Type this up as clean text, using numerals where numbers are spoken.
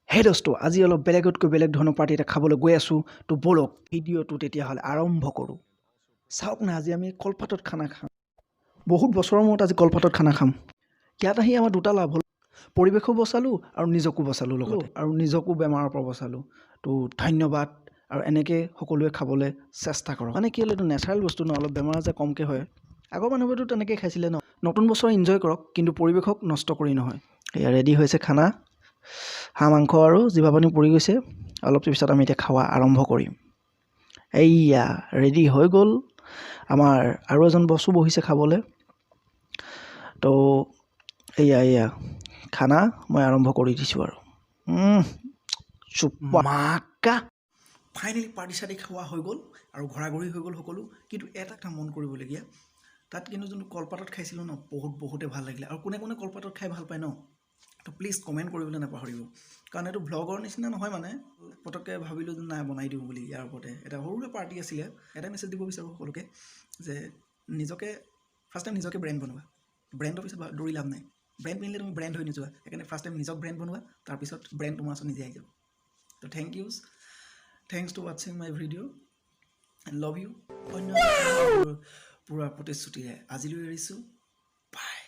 হে দোস্ত, আজি অলপ বেলেগতকৈ বেলেগ ধৰণৰ পাৰ্টি এটা খাবলৈ গৈ আছোঁ। তো ব'লক ভিডিঅ'টো তেতিয়াহ'লে আৰম্ভ কৰোঁ। চাওক না, আজি আমি কলপাতত খানা খাম। বহুত বছৰৰ মূৰত আজি কলপাতত খানা খাম। ইয়াত আহি আমাৰ দুটা লাভ হ'ল, পৰিৱেশো বচালোঁ আৰু নিজকো বচালোঁ, লগতে আৰু নিজকো বেমাৰৰ পৰা বচালোঁ। তো ধন্যবাদ, আৰু এনেকৈ সকলোৱে খাবলৈ চেষ্টা কৰক। মানে কি হ'ল, এইটো নেচাৰেল বস্তু ন, অলপ বেমাৰ আজাৰ কমকৈ হয়। আগৰ মানুহবোৰেতো তেনেকৈ খাইছিলে ন। নতুন বছৰ এনজয় কৰক, কিন্তু পৰিৱেশক নষ্ট কৰি নহয়। এয়া ৰেডি হৈছে খানা, হাঁহ মাংস আৰু জিভা পানী পৰি গৈছে। অলপ পিছত আমি এতিয়া খাৱা আৰম্ভ কৰিম। এইয়া ৰেডি হৈ গ'ল আমাৰ, আৰু এজন বসো বহিছে খাবলৈ। তো এয়া খানা মই আৰম্ভ কৰি দিছোঁ আৰু মাকা ফাইনেলি পাৰ্টি চাৰ্টি খোৱা হৈ গ'ল আৰু ঘৰাঘৰি হৈ গ'ল সকলো। কিন্তু এটা কাম মন কৰিবলগীয়া, তাত কিন্তু যোনটো কলপাতত খাইছিলোঁ ন, বহুতে ভাল লাগিলে। আৰু কোনে কোনে কলপাতত খাই ভাল পায় ন, তো প্লিজ কমেণ্ট কৰিবলৈ নাপাহৰিব। কাৰণ এইটো ভ্লগৰ নিচিনা নহয়, মানে পটককৈ ভাবিলোঁ যে নাই বনাই দিওঁ বুলি। ইয়াৰ ওপৰতে এটা সৰুকৈ পাৰ্টি আছিলে। এটা মেছেজ দিব বিচাৰোঁ সকলোকে যে নিজকে ফাৰ্ষ্ট টাইম নিজকে ব্ৰেণ্ড বনোৱা। ব্ৰেণ্ডৰ পিছত দৌৰি লাভ নাই। ব্ৰেণ্ড পিন্ধিলে তুমি ব্ৰেণ্ড হৈ নোযোৱা। সেইকাৰণে ফাৰ্ষ্ট টাইম নিজক ব্ৰেণ্ড বনোৱা, তাৰপিছত ব্ৰেণ্ড তোমাৰ ওচৰত নিজে আহি যাব। তো থেংকছ টু ৱাটছিং মাই ভিডিঅ'। Love you. অন্য পূৰা প্ৰতিশ্ৰুতিৰে আজিলৈ এৰিছোঁ।